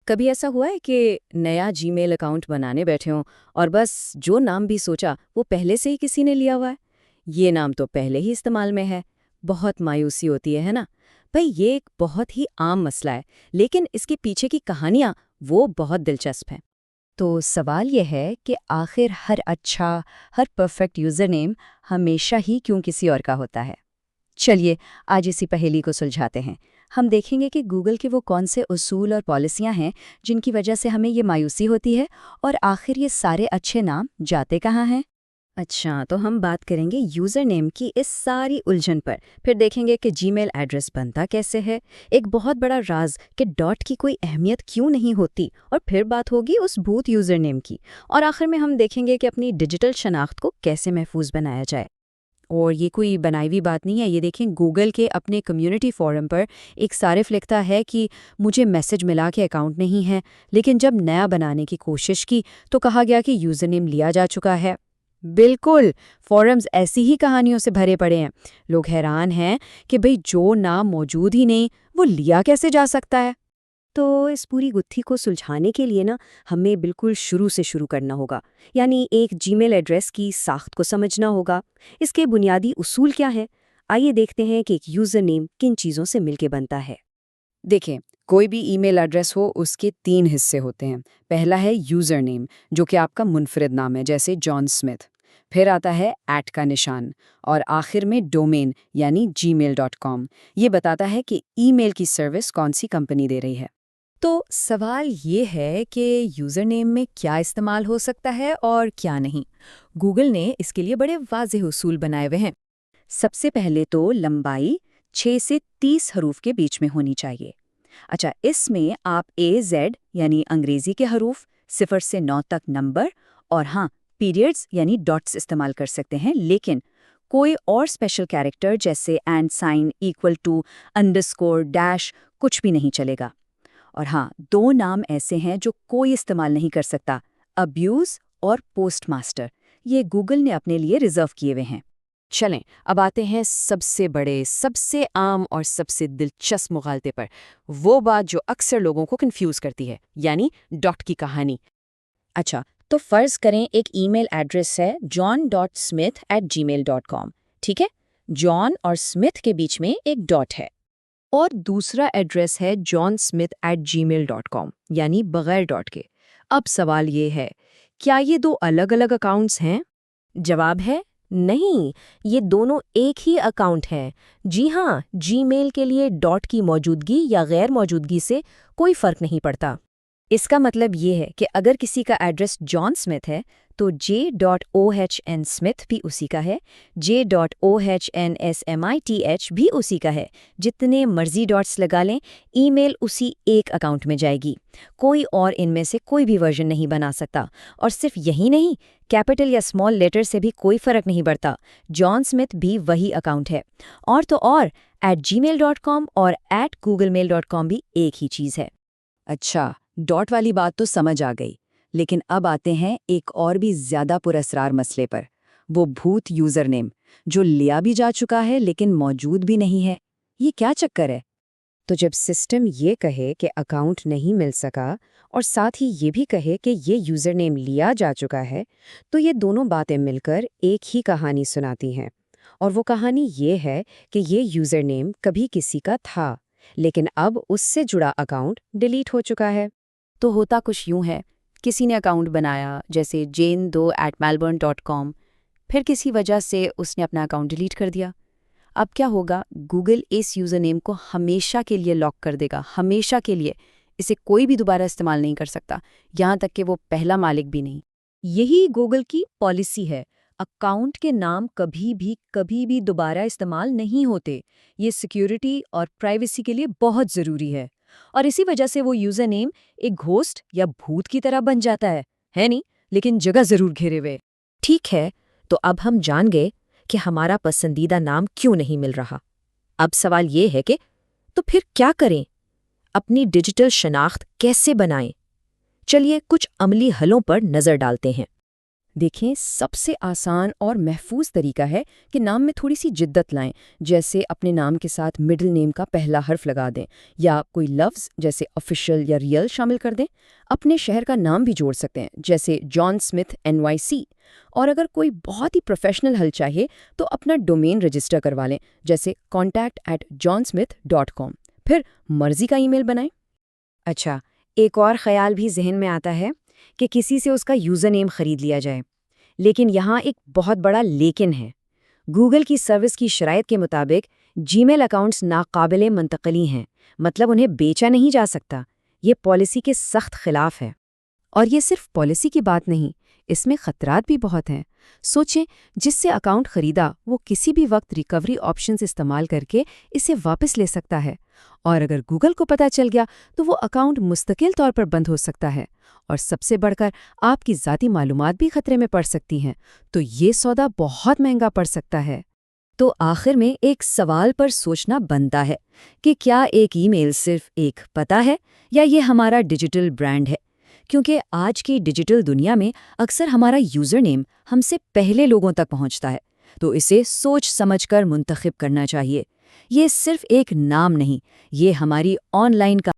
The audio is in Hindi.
कभी ऐसा हुआ है कि नया जीमेल अकाउंट बनाने बैठे हों और बस जो नाम भी सोचा वो पहले से ही किसी ने लिया हुआ है? ये नाम तो पहले ही इस्तेमाल में है। बहुत मायूसी होती है ना? भाई ये एक बहुत ही आम मसला है, लेकिन इसके पीछे की कहानियां वो बहुत दिलचस्प हैं। तो सवाल यह है कि आखिर हर परफेक्ट यूज़र नेम हमेशा ही क्यों किसी और का होता है। चलिए आज इसी पहेली को सुलझाते हैं। हम देखेंगे कि गूगल के वो कौन से उसूल और पॉलिसियां हैं जिनकी वजह से हमें ये मायूसी होती है, और आखिर ये सारे अच्छे नाम जाते कहाँ हैं। अच्छा, तो हम बात करेंगे यूज़र नेम की इस सारी उलझन पर। फिर देखेंगे कि जीमेल एड्रेस बनता कैसे है, एक बहुत बड़ा राज कि डॉट की कोई अहमियत क्यों नहीं होती, और फिर बात होगी उस भूत यूज़र नेम की। और आखिर में हम देखेंगे कि अपनी डिजिटल शनाख्त को कैसे महफूज बनाया जाए। और ये कोई बनाई हुई बात नहीं है, ये देखें गूगल के अपने कम्युनिटी फोरम पर एक सारिफ लिखता है कि मुझे मैसेज मिला के अकाउंट नहीं है, लेकिन जब नया बनाने की कोशिश की तो कहा गया कि यूज़र नेम लिया जा चुका है। बिल्कुल, फोरम्स ऐसी ही कहानियों से भरे पड़े हैं। लोग हैरान हैं कि भाई जो नाम मौजूद ही नहीं वो लिया कैसे जा सकता है। तो इस पूरी गुत्थी को सुलझाने के लिए ना हमें बिल्कुल शुरू से शुरू करना होगा। यानी एक जीमेल एड्रेस की साख्त को समझना होगा। इसके बुनियादी उसूल क्या हैं? आइए देखते हैं कि एक यूज़र नेम किन चीज़ों से मिलके बनता है। देखें, कोई भी ईमेल एड्रेस हो उसके 3 हिस्से होते हैं। पहला है यूज़र नेम, जो कि आपका मुनफरिद नाम है, जैसे जॉन स्मिथ। फिर आता है @ का निशान, और आखिर में डोमेन यानी gmail.com। ये बताता है कि ईमेल की सर्विस कौन सी कंपनी दे रही है। तो सवाल ये है कि यूज़र नेम में क्या इस्तेमाल हो सकता है और क्या नहीं। गूगल ने इसके लिए बड़े वाज़ेह उसूल बनाए हुए हैं। सबसे पहले तो लंबाई 6 से 30 हरूफ के बीच में होनी चाहिए। अच्छा, इसमें आप AZ यानी अंग्रेजी के हरूफ, 0 से 9 तक नंबर, और हाँ, पीरियड्स यानी डॉट्स इस्तेमाल कर सकते हैं, लेकिन कोई और स्पेशल कैरेक्टर जैसे and sign, equal to, underscore, dash कुछ भी नहीं चलेगा। और हाँ, 2 नाम ऐसे हैं जो कोई इस्तेमाल नहीं कर सकता, अब्यूज़ और पोस्टमास्टर। ये गूगल ने अपने लिए रिजर्व किए हुए हैं। चलें, अब आते हैं सबसे बड़े, सबसे आम और सबसे दिलचस्प मुगालते पर। वो बात जो अक्सर लोगों को कंफ्यूज करती है, यानी डॉट की कहानी। अच्छा, तो फर्ज करें एक ईमेल एड्रेस है john.smith@gmail.com। ठीक है, जॉन और स्मिथ के बीच में एक डॉट है। और दूसरा एड्रेस है johnsmith@gmail.com, यानी बगैर डॉट के। अब सवाल ये है, क्या ये दो अलग-अलग अकाउंट्स हैं? जवाब है नहीं, ये दोनों एक ही अकाउंट हैं। जी हाँ, जीमेल के लिए डॉट की मौजूदगी या गैर मौजूदगी से कोई फर्क नहीं पड़ता। इसका मतलब ये है कि अगर किसी का एड्रेस जॉन स्मिथ है तो j.ohn स्मिथ भी उसी का है, j.ohnsmith भी उसी का है। जितने मर्जी डॉट्स लगा लें, ईमेल उसी एक अकाउंट में जाएगी। कोई और इनमें से कोई भी वर्जन नहीं बना सकता। और सिर्फ यही नहीं, कैपिटल या स्मॉल लेटर से भी कोई फर्क नहीं पड़ता, जॉन स्मिथ भी वही अकाउंट है। और तो और @gmail.com और @googlemail.com भी एक ही चीज़ है। अच्छा, डॉट वाली बात तो समझ आ गई, लेकिन अब आते हैं एक और भी ज्यादा पुरस्रार मसले पर। वो भूत यूजर नेम जो लिया भी जा चुका है लेकिन मौजूद भी नहीं है। ये क्या चक्कर है? तो जब सिस्टम ये कहे कि अकाउंट नहीं मिल सका और साथ ही ये भी कहे कि ये यूज़र नेम लिया जा चुका है, तो ये दोनों बातें मिलकर एक ही कहानी सुनाती हैं। और वो कहानी ये है कि ये यूज़र नेम कभी किसी का था, लेकिन अब उससे जुड़ा अकाउंट डिलीट हो चुका है। तो होता कुछ यूं है, किसी ने अकाउंट बनाया जैसे jane2@melbourne.com, फिर किसी वजह से उसने अपना अकाउंट डिलीट कर दिया। अब क्या होगा, गूगल इस यूज़र नेम को हमेशा के लिए लॉक कर देगा, हमेशा के लिए। इसे कोई भी दोबारा इस्तेमाल नहीं कर सकता, यहाँ तक कि वो पहला मालिक भी नहीं। यही गूगल की पॉलिसी है। अकाउंट के नाम कभी भी दोबारा इस्तेमाल नहीं होते। ये सिक्योरिटी और प्राइवेसी के लिए बहुत ज़रूरी है। और इसी वजह से वो यूज़र नेम एक घोस्ट या भूत की तरह बन जाता है नहीं, लेकिन जगह ज़रूर घेरे हुए। ठीक है, तो अब हम जान गए कि हमारा पसंदीदा नाम क्यों नहीं मिल रहा। अब सवाल ये है कि तो फिर क्या करें? अपनी डिजिटल शनाख्त कैसे बनाएं? चलिए कुछ अमली हलों पर नज़र डालते हैं। देखें, सबसे आसान और महफूज तरीका है कि नाम में थोड़ी सी जिद्दत लाएं, जैसे अपने नाम के साथ मिडिल नेम का पहला हर्फ लगा दें या कोई लफ्ज़ जैसे ऑफिशियल या रियल शामिल कर दें। अपने शहर का नाम भी जोड़ सकते हैं, जैसे जॉन स्मिथ NYC। और अगर कोई बहुत ही प्रोफेशनल हल चाहे तो अपना डोमेन रजिस्टर करवा लें, जैसे contact@johnsmith.com। फिर मर्जी का ईमेल बनाएं। अच्छा, एक और ख्याल भी जहन में आता है कि किसी से उसका यूज़र नेम खरीद लिया जाए। लेकिन यहाँ एक बहुत बड़ा लेकिन है। गूगल की सर्विस की शराइत के मुताबिक जीमेल अकाउंट्स नाकाबिले मुंतकली हैं, मतलब उन्हें बेचा नहीं जा सकता। ये पॉलिसी के सख्त खिलाफ है। और ये सिर्फ पॉलिसी की बात नहीं, इसमें खतरात भी बहुत हैं। सोचें, जिससे अकाउंट खरीदा वो किसी भी वक्त रिकवरी ऑप्शंस इस्तेमाल करके इसे वापस ले सकता है। और अगर गूगल को पता चल गया तो वो अकाउंट मुस्तकिल तौर पर बंद हो सकता है। और सबसे बढ़कर आपकी ज़ाती मालूमात भी खतरे में पड़ सकती हैं। तो ये सौदा बहुत महंगा पड़ सकता है। तो आखिर में एक सवाल पर सोचना बनता है कि क्या एक ईमेल सिर्फ एक पता है या ये हमारा डिजिटल ब्रांड है? क्योंकि आज की डिजिटल दुनिया में अक्सर हमारा यूज़र नेम हमसे पहले लोगों तक पहुंचता है, तो इसे सोच समझकर मुंतखब करना चाहिए। ये सिर्फ एक नाम नहीं, ये हमारी ऑनलाइन का